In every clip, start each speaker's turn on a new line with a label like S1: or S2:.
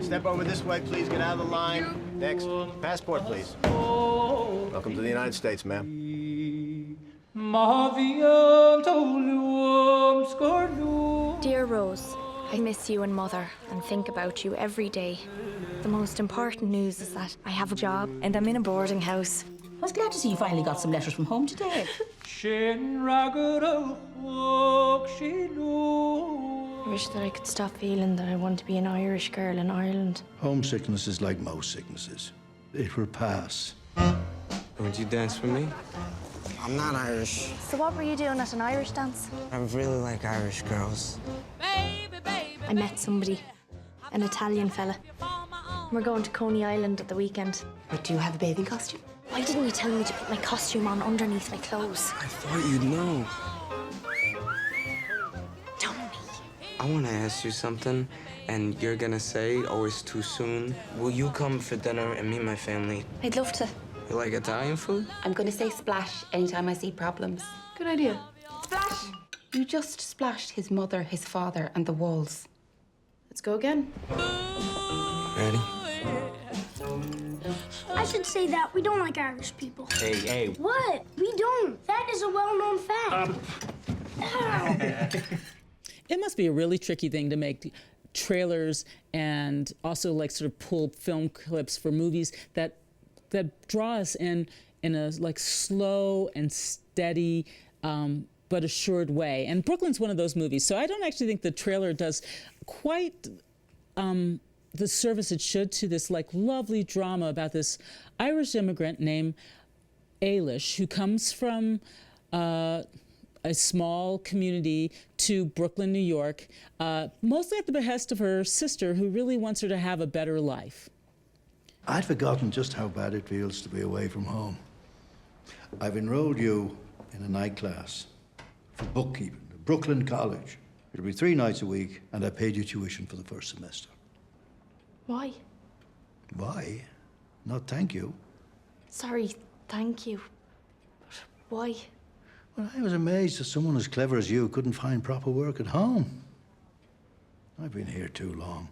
S1: Step over this way, please. Get out of the line. Next. Passport, please. Welcome to the United States, ma'am.
S2: Dear Rose, I miss you and Mother and think about you every day. The most important news is that I have a job and I'm in a boarding house.
S3: I was glad to see you finally got some letters from home today.
S2: I wish that I could stop feeling that I want to be an Irish girl in Ireland.
S4: Homesickness is like most sicknesses. It will pass.
S5: Would you dance for me?
S6: I'm not Irish.
S2: So what were you doing at an Irish dance?
S6: I really like Irish girls.
S2: I met somebody, an Italian fella. We're going to Coney Island at the weekend.
S3: But do you have a bathing costume?
S2: Why didn't you tell me to put my costume on underneath my clothes?
S5: I thought you'd know.
S2: Tell me.
S5: I want to ask you something, and you're gonna say, oh, it's too soon. Will you come for dinner and meet my family?
S2: I'd love to.
S5: You like Italian food?
S3: I'm going to say splash anytime I see problems.
S7: Good idea.
S3: Splash! You just splashed his mother, his father, and the walls.
S7: Let's go again.
S5: Ready?
S8: I should say that we don't like Irish people.
S1: Hey.
S8: What? We don't. That is a well-known fact.
S9: It must be a really tricky thing to make trailers and also like sort of pull film clips for movies that draw us in a like slow and steady but assured way. And Brooklyn's one of those movies. So I don't actually think the trailer does quite the service it should to this like lovely drama about this Irish immigrant named Ailish who comes from a small community to Brooklyn, New York, mostly at the behest of her sister who really wants her to have a better life.
S4: I'd forgotten just how bad it feels to be away from home. I've enrolled you in a night class for bookkeeping at Brooklyn College. It'll be 3 nights a week, and I paid you tuition for the first semester.
S2: Why?
S4: Why? Not thank you.
S2: Sorry, thank you. But why?
S4: Well, I was amazed that someone as clever as you couldn't find proper work at home. I've been here too long.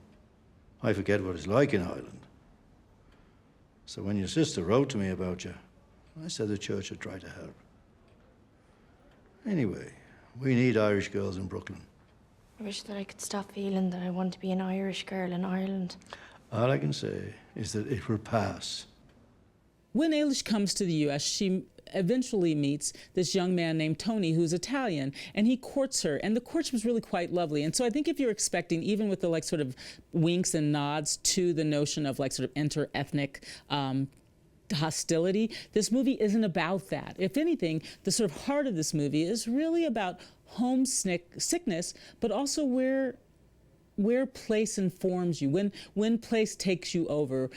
S4: I forget what it's like in Ireland. So when your sister wrote to me about you, I said the church would try to help. Anyway, we need Irish girls in Brooklyn.
S2: I wish that I could stop feeling that I want to be an Irish girl in Ireland.
S4: All I can say is that it will pass.
S9: When Ailish comes to the U.S., she eventually meets this young man named Tony, who's Italian, and he courts her, and the courtship was really quite lovely. And so I think if you're expecting, even with the like sort of winks and nods to the notion of like sort of inter-ethnic hostility, this movie isn't about that. If anything, the sort of heart of this movie is really about homesickness, but also where place informs you, when place takes you over.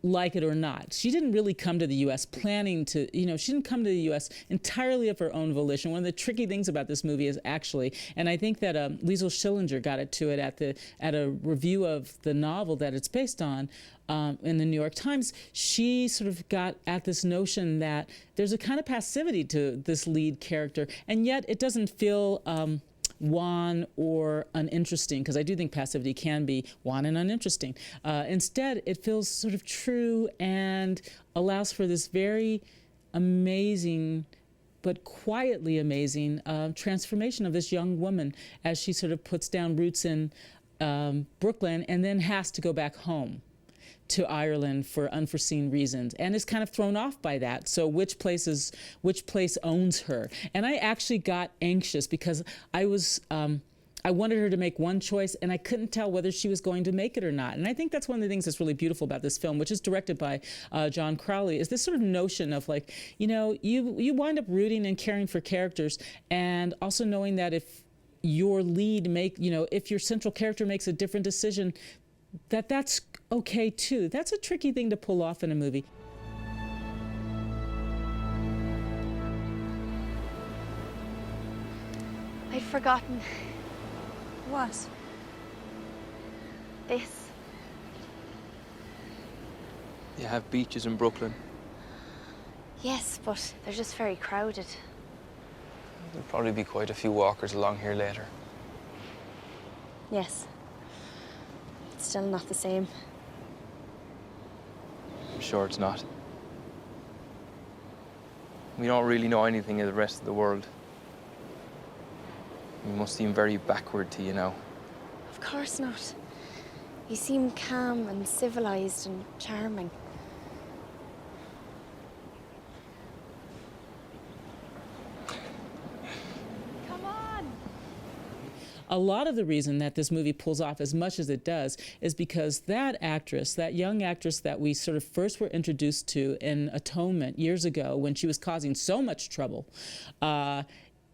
S9: Like it or not. She didn't really come to the U.S. planning to, she didn't come to the U.S. entirely of her own volition. One of the tricky things about this movie is actually, and I think that Liesl Schillinger got it to it at a review of the novel that it's based on in the New York Times, she sort of got at this notion that there's a kind of passivity to this lead character, and yet it doesn't feel wan or uninteresting, because I do think passivity can be wan and uninteresting. Instead, it feels sort of true and allows for this very amazing, but quietly amazing transformation of this young woman as she sort of puts down roots in Brooklyn and then has to go back home to Ireland for unforeseen reasons, and is kind of thrown off by that. So which place owns her? And I actually got anxious because I wanted her to make one choice, and I couldn't tell whether she was going to make it or not. And I think that's one of the things that's really beautiful about this film, which is directed by John Crowley, is this sort of notion of like, you wind up rooting and caring for characters, and also knowing that if your lead if your central character makes a different decision, that's okay too. That's a tricky thing to pull off in a movie.
S2: I'd forgotten.
S7: What?
S2: This.
S5: You have beaches in Brooklyn.
S2: Yes, but they're just very crowded.
S5: There'll probably be quite a few walkers along here later.
S2: Yes, still not the same.
S10: I'm sure it's not. We don't really know anything of the rest of the world. We must seem very backward to you now.
S2: Of course not. You seem calm and civilized and charming. Come on!
S9: A lot of the reason that this movie pulls off as much as it does is because that actress, that young actress that we sort of first were introduced to in Atonement years ago when she was causing so much trouble,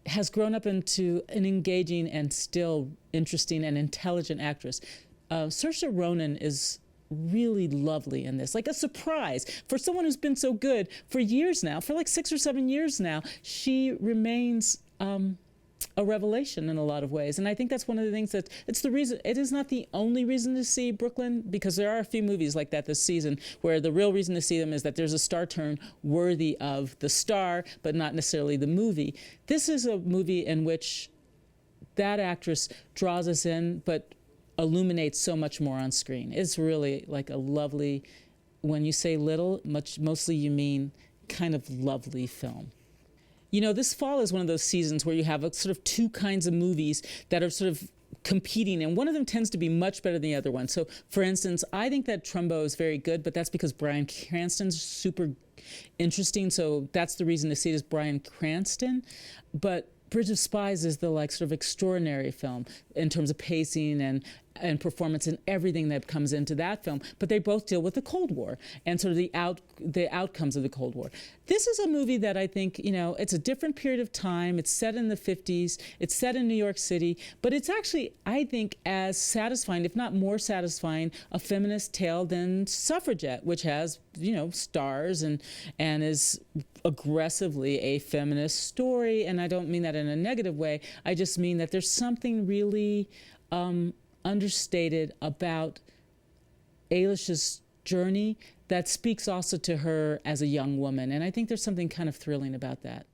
S9: has grown up into an engaging and still interesting and intelligent actress. Saoirse Ronan is really lovely in this, like a surprise. For someone who's been so good for years now, for like 6 or 7 years now, she remains a revelation in a lot of ways. And I think that's one of the things that, it's the reason, it is not the only reason to see Brooklyn, because there are a few movies like that this season where the real reason to see them is that there's a star turn worthy of the star, but not necessarily the movie. This is a movie in which that actress draws us in, but illuminates so much more on screen. It's really like a lovely, when you say little, mostly you mean kind of lovely film. You know, this fall is one of those seasons where you have a sort of two kinds of movies that are sort of competing, and one of them tends to be much better than the other one. So, for instance, I think that Trumbo is very good, but that's because Bryan Cranston's super interesting, so that's the reason to see it is Bryan Cranston. But Bridge of Spies is the like sort of extraordinary film in terms of pacing and performance and everything that comes into that film. But they both deal with the Cold War and sort of the outcomes of the Cold War. This is a movie that I think, you know, it's a different period of time. It's set in the 50s. It's set in New York City. But it's actually, I think, as satisfying, if not more satisfying, a feminist tale than Suffragette, which has, you know, stars and is aggressively a feminist story. And I don't mean that in a negative way. I just mean that there's something really understated about Eilish's journey that speaks also to her as a young woman. And I think there's something kind of thrilling about that.